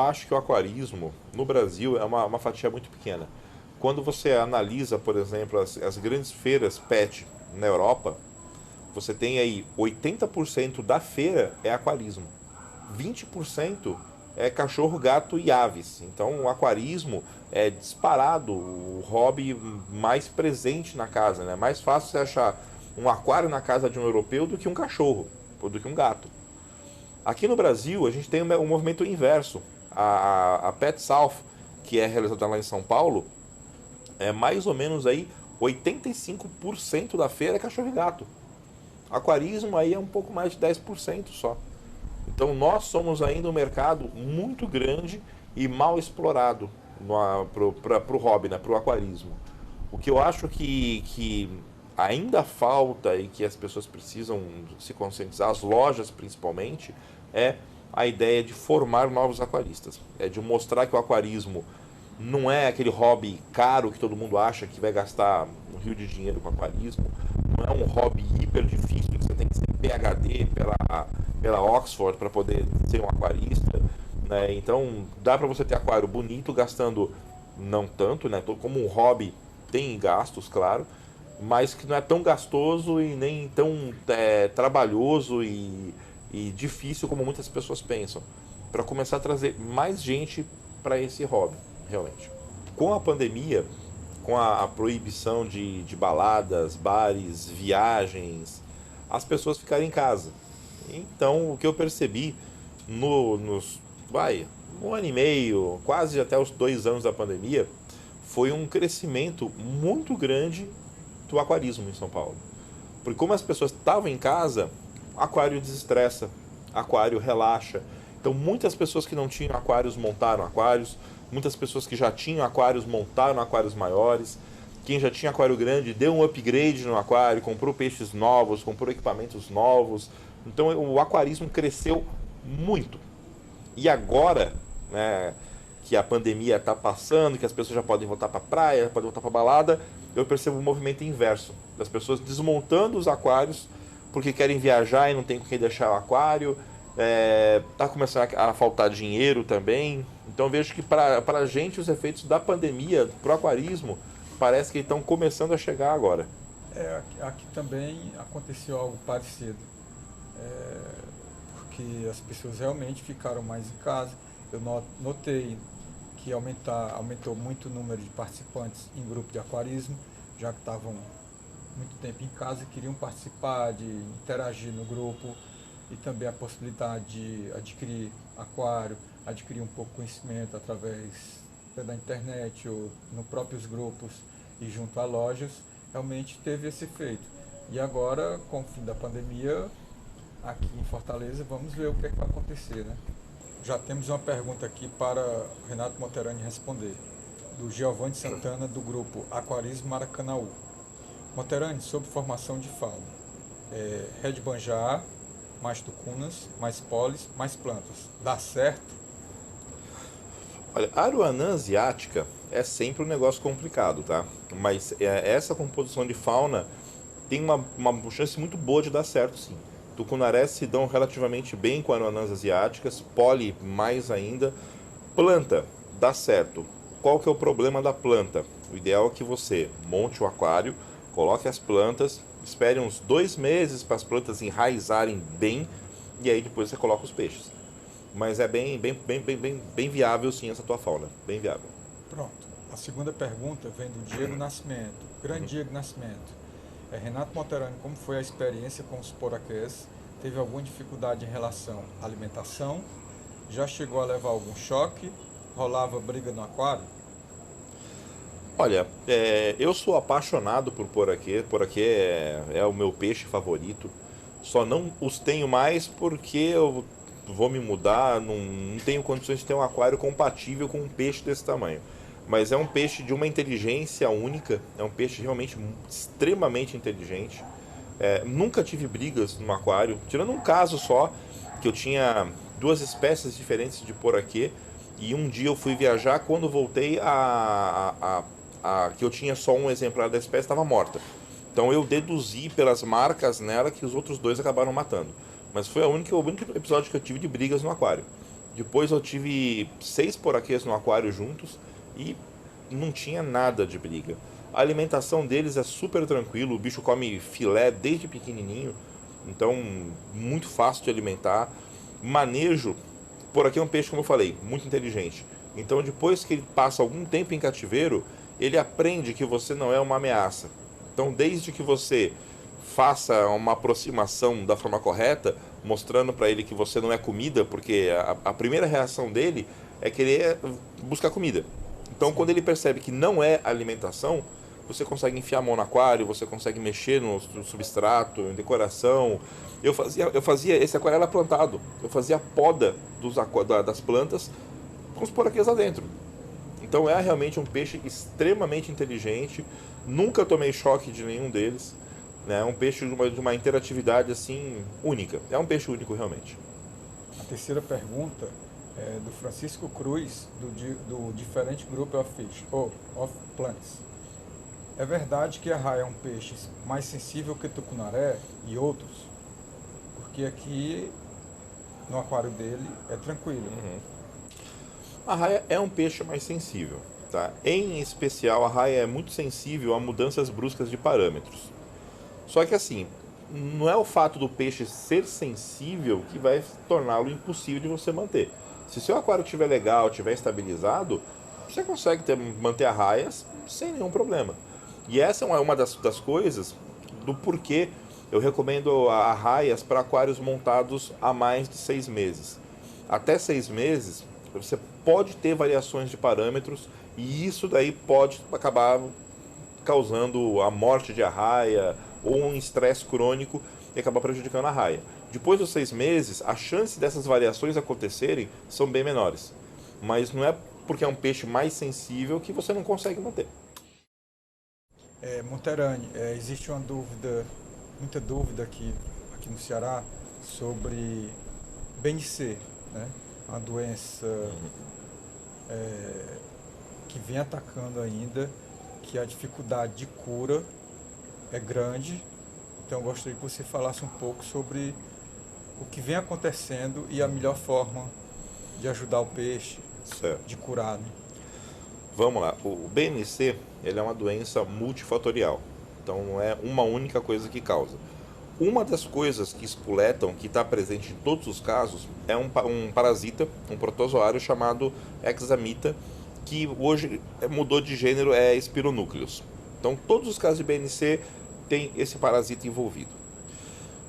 acho que o aquarismo no Brasil é uma fatia muito pequena. Quando você analisa, por exemplo, as grandes feiras pet na Europa, você tem aí 80% da feira é aquarismo. 20% é cachorro, gato e aves. Então o aquarismo é disparado o hobby mais presente na casa. Né? É mais fácil você achar um aquário na casa de um europeu do que um cachorro, ou do que um gato. Aqui no Brasil a gente tem um movimento inverso. A Pet South, que é realizada lá em São Paulo, é mais ou menos aí 85% da feira é cachorro e gato. Aquarismo aí é um pouco mais de 10% só. Então nós somos ainda um mercado muito grande e mal explorado para o hobby, né, para o aquarismo. O que eu acho que ainda falta e que as pessoas precisam se conscientizar, as lojas principalmente, é a ideia de formar novos aquaristas. É de mostrar que o aquarismo não é aquele hobby caro que todo mundo acha que vai gastar um rio de dinheiro com aquarismo. Não é um hobby hiper difícil que você tem que ser PhD pela Oxford para poder ser um aquarista. Né? Então dá para você ter aquário bonito gastando não tanto, né? Como um hobby tem gastos, claro, mas que não é tão gastoso e nem tão trabalhoso e difícil como muitas pessoas pensam. Para começar a trazer mais gente para esse hobby, realmente. Com a pandemia, com a proibição de baladas, bares, viagens, as pessoas ficaram em casa. Então, o que eu percebi nos, vai, um ano e meio, quase até os 2 anos da pandemia, foi um crescimento muito grande do aquarismo em São Paulo. Porque como as pessoas estavam em casa, aquário desestressa, aquário relaxa. Então muitas pessoas que não tinham aquários montaram aquários, muitas pessoas que já tinham aquários montaram aquários maiores. Quem já tinha aquário grande deu um upgrade no aquário, comprou peixes novos, comprou equipamentos novos. Então o aquarismo cresceu muito. E agora, né, que a pandemia está passando, que as pessoas já podem voltar para a praia, podem voltar para a balada, eu percebo um movimento inverso, das pessoas desmontando os aquários porque querem viajar e não tem com quem deixar o aquário, está começando a faltar dinheiro também. Então eu vejo que para a gente os efeitos da pandemia para o aquarismo parece que estão começando a chegar agora. Aqui também aconteceu algo parecido, porque as pessoas realmente ficaram mais em casa. Eu notei que aumentou muito o número de participantes em grupo de aquarismo, já que estavam muito tempo em casa e queriam participar, de interagir no grupo, e também a possibilidade de adquirir aquário, adquirir um pouco de conhecimento através da internet ou nos próprios grupos e junto a lojas, realmente teve esse efeito. E agora, com o fim da pandemia, aqui em Fortaleza, vamos ver o que é que vai acontecer, né? Já temos uma pergunta aqui para Renato Monterani responder, do Giovanni Santana, do grupo Aquarismo Maracanaú. Monterani, sobre formação de fauna. Red Banjar, mais tucunas, mais polis, mais plantas. Dá certo? Olha, a aruanã asiática é sempre um negócio complicado, tá? Mas essa composição de fauna tem uma chance muito boa de dar certo, sim. Tucunarés se dão relativamente bem com aruanãs asiáticas, poli mais ainda. Planta, dá certo. Qual que é o problema da planta? O ideal é que você monte o aquário, coloque as plantas, espere uns 2 meses para as plantas enraizarem bem e aí depois você coloca os peixes. Mas é bem viável sim essa tua fauna, bem viável. Pronto. A segunda pergunta vem do Diego Nascimento, grande Diego Nascimento. Renato Monterani, como foi a experiência com os poraquês? Teve alguma dificuldade em relação à alimentação? Já chegou a levar algum choque? Rolava briga no aquário? Olha, eu sou apaixonado por poraquê. Poraquê é o meu peixe favorito. Só não os tenho mais porque eu vou me mudar, não tenho condições de ter um aquário compatível com um peixe desse tamanho. Mas é um peixe de uma inteligência única, é um peixe realmente extremamente inteligente. Nunca tive brigas no aquário, tirando um caso só, que eu tinha duas espécies diferentes de poraquê, e um dia eu fui viajar, quando voltei, que eu tinha só um exemplar da espécie estava morta. Então eu deduzi pelas marcas nela que os outros dois acabaram matando. Mas foi o único episódio que eu tive de brigas no aquário. Depois eu tive 6 poraquês no aquário juntos e não tinha nada de briga. A alimentação deles é super tranquilo, o bicho come filé desde pequenininho, então muito fácil de alimentar. Manejo, por aqui é um peixe, como eu falei, muito inteligente. Então depois que ele passa algum tempo em cativeiro, ele aprende que você não é uma ameaça. Então desde que você faça uma aproximação da forma correta, mostrando para ele que você não é comida, porque a primeira reação dele é querer buscar comida. Então, quando ele percebe que não é alimentação, você consegue enfiar a mão no aquário, você consegue mexer no substrato, em decoração. Eu fazia esse aquário era plantado. Eu fazia a poda das plantas com os poraquês lá dentro. Então, é realmente um peixe extremamente inteligente. Nunca tomei choque de nenhum deles. É um peixe de uma interatividade assim única. É um peixe único realmente. A terceira pergunta é do Francisco Cruz, do Different Group of Fish, ou of Plants. É verdade que a raia é um peixe mais sensível que tucunaré e outros? Porque aqui no aquário dele é tranquilo. A raia é um peixe mais sensível, tá? Em especial, a raia é muito sensível a mudanças bruscas de parâmetros. Só que assim, não é o fato do peixe ser sensível que vai torná-lo impossível de você manter. Se seu aquário estiver legal, estiver estabilizado, você consegue manter a raias sem nenhum problema. E essa é uma das coisas do porquê eu recomendo a raias para aquários montados há mais de 6 meses. Até 6 meses, você pode ter variações de parâmetros e isso daí pode acabar causando a morte de arraia ou um estresse crônico e acabar prejudicando a raia. Depois dos 6 meses, a chance dessas variações acontecerem são bem menores. Mas não é porque é um peixe mais sensível que você não consegue manter. Monterani, existe uma dúvida, muita dúvida aqui no Ceará sobre BNC, né? Uma doença que vem atacando ainda, que a dificuldade de cura é grande. Então eu gostaria que você falasse um pouco sobre o que vem acontecendo e a melhor forma de ajudar o peixe, Certo. de curar, né? Vamos lá. O BNC ele é uma doença multifatorial. Então não é uma única coisa que causa. Uma das coisas que espoletam, que está presente em todos os casos, é um parasita, um protozoário chamado Hexamita, que hoje mudou de gênero, é Spironúcleus. Então todos os casos de BNC tem esse parasita envolvido.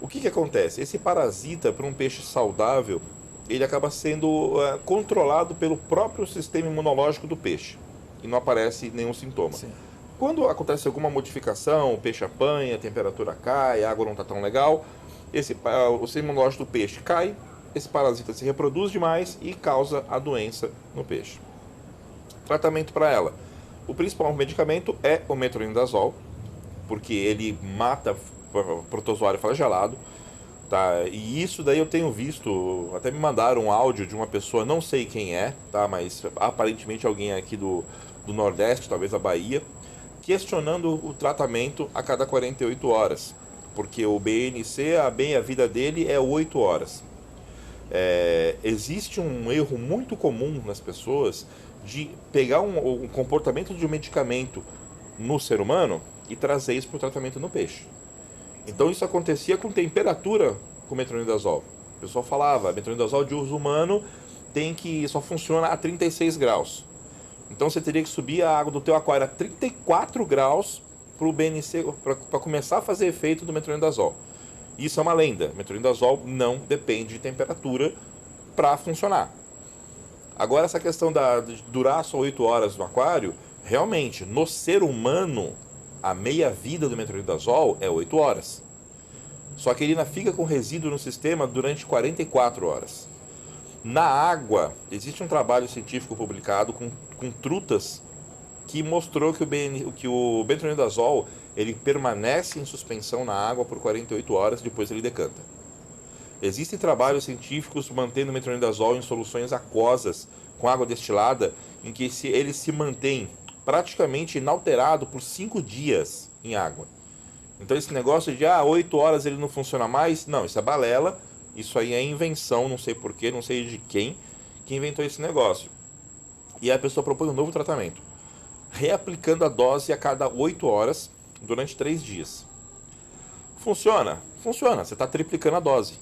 O que acontece? Esse parasita, para um peixe saudável, ele acaba sendo controlado pelo próprio sistema imunológico do peixe e não aparece nenhum sintoma. Sim. Quando acontece alguma modificação, o peixe apanha, a temperatura cai, a água não está tão legal, o sistema imunológico do peixe cai, esse parasita se reproduz demais e causa a doença no peixe. Tratamento para ela. O principal medicamento é o metronidazol, porque ele mata protozoário flagelado. Tá? E isso daí eu tenho visto, até me mandaram um áudio de uma pessoa, não sei quem é, tá? Mas aparentemente alguém aqui do Nordeste, talvez da Bahia, questionando o tratamento a cada 48 horas. Porque o BNC, a meia-vida dele é 8 horas. Existe um erro muito comum nas pessoas de pegar um comportamento de um medicamento no ser humano e trazer isso para o tratamento no peixe. Então isso acontecia com temperatura com metronidazol. O pessoal falava, metronidazol de uso humano só funciona a 36 graus. Então você teria que subir a água do teu aquário a 34 graus para o BNC, para começar a fazer efeito do metronidazol. Isso é uma lenda. Metronidazol não depende de temperatura para funcionar. Agora essa questão de durar só 8 horas no aquário, realmente, no ser humano, a meia-vida do metronidazol é 8 horas. Só que ele ainda fica com resíduo no sistema durante 44 horas. Na água, existe um trabalho científico publicado com trutas que mostrou que o metronidazol ele permanece em suspensão na água por 48 horas, depois ele decanta. Existem trabalhos científicos mantendo o metronidazol em soluções aquosas com água destilada, em que ele se mantém praticamente inalterado por 5 dias em água. Então esse negócio de 8 horas ele não funciona mais, não, isso é balela, isso aí é invenção, não sei porquê, não sei de quem, que inventou esse negócio. E a pessoa propõe um novo tratamento, reaplicando a dose a cada 8 horas durante 3 dias. Funciona? Funciona, você está triplicando a dose.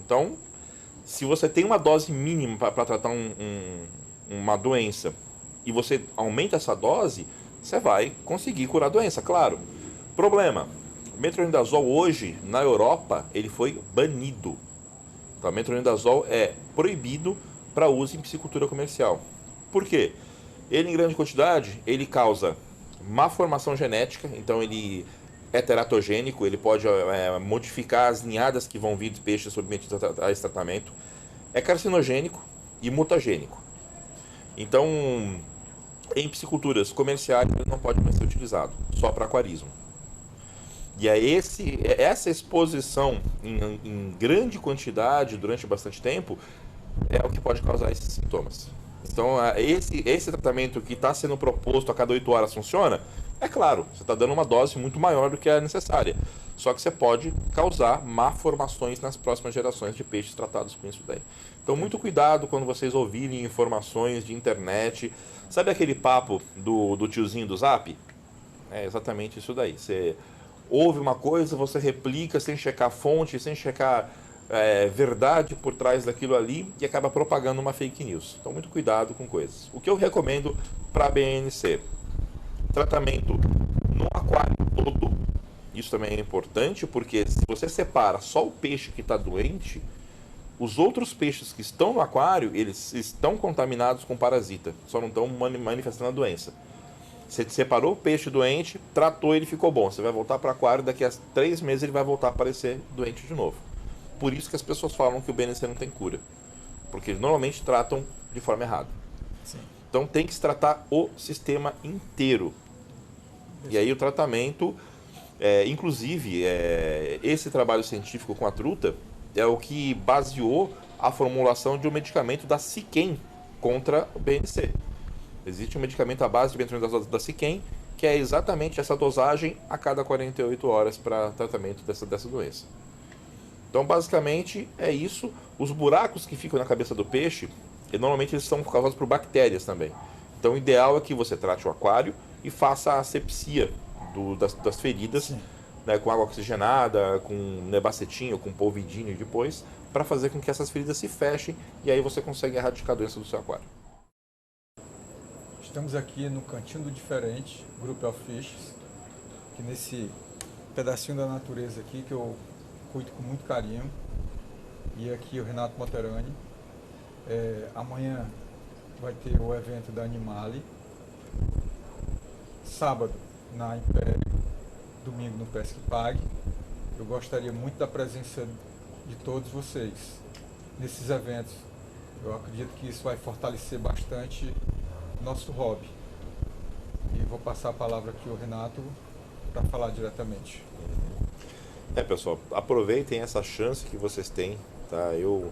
Então, se você tem uma dose mínima para tratar uma doença e você aumenta essa dose, você vai conseguir curar a doença, claro. Problema, o metronidazol hoje, na Europa, ele foi banido. Tá? O metronidazol é proibido para uso em psicultura comercial. Por quê? Ele, em grande quantidade, ele causa má formação genética, então ele é teratogênico, ele pode modificar as ninhadas que vão vir de peixes submetidos a esse tratamento. É carcinogênico e mutagênico. Então, em pisciculturas comerciais, ele não pode mais ser utilizado, só para aquarismo. E essa exposição em grande quantidade durante bastante tempo é o que pode causar esses sintomas. Então, esse tratamento que está sendo proposto a cada 8 horas funciona? É claro, você está dando uma dose muito maior do que a necessária. Só que você pode causar má formações nas próximas gerações de peixes tratados com isso daí. Então, muito cuidado quando vocês ouvirem informações de internet. Sabe aquele papo do tiozinho do Zap? É exatamente isso daí. Você ouve uma coisa, você replica sem checar a fonte, sem checar verdade por trás daquilo ali e acaba propagando uma fake news. Então, muito cuidado com coisas. O que eu recomendo para a BNC? Tratamento no aquário todo. Isso também é importante, porque se você separa só o peixe que está doente, os outros peixes que estão no aquário, eles estão contaminados com parasita, só não estão manifestando a doença. Você separou o peixe doente, tratou, ele ficou bom. Você vai voltar para o aquário, daqui a 3 meses ele vai voltar a aparecer doente de novo. Por isso que as pessoas falam que o BNC não tem cura, porque eles normalmente tratam de forma errada. Sim. Então tem que se tratar o sistema inteiro. E aí o tratamento, inclusive, esse trabalho científico com a truta é o que baseou a formulação de um medicamento da Siquem contra o BNC. Existe um medicamento à base de metronidazol da Siquem, que é exatamente essa dosagem a cada 48 horas para tratamento dessa doença. Então, basicamente, é isso. Os buracos que ficam na cabeça do peixe, normalmente eles são causados por bactérias também. Então, o ideal é que você trate o aquário e faça a asepsia das feridas, né, com água oxigenada, com nebacetinho, com polvidinho depois, para fazer com que essas feridas se fechem e aí você consegue erradicar a doença do seu aquário. Estamos aqui no Cantinho do Diferente, Group of Fishes, que nesse pedacinho da natureza aqui que eu cuido com muito carinho. E aqui o Renato Moterani. Amanhã vai ter o evento da Animale. Sábado na Império, domingo no Pesque Pague. Eu gostaria muito da presença de todos vocês nesses eventos. Eu acredito que isso vai fortalecer bastante nosso hobby. E vou passar a palavra aqui ao Renato para falar diretamente. Pessoal, aproveitem essa chance que vocês têm, tá? Eu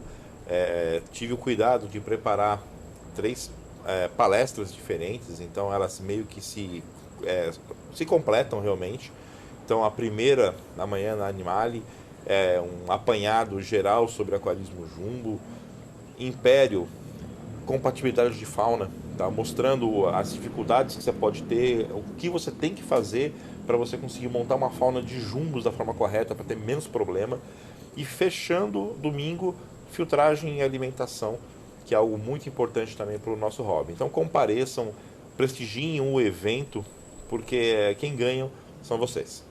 tive o cuidado de preparar 3 palestras diferentes, então elas meio que se completam realmente. Então a primeira, amanhã na Animale, é um apanhado geral sobre aquarismo jumbo. Império, compatibilidade de fauna, tá? Mostrando as dificuldades que você pode ter, o que você tem que fazer para você conseguir montar uma fauna de jumbos da forma correta, para ter menos problema. E fechando domingo, filtragem e alimentação, que é algo muito importante também para o nosso hobby. Então compareçam, prestigiem o evento, porque quem ganha são vocês.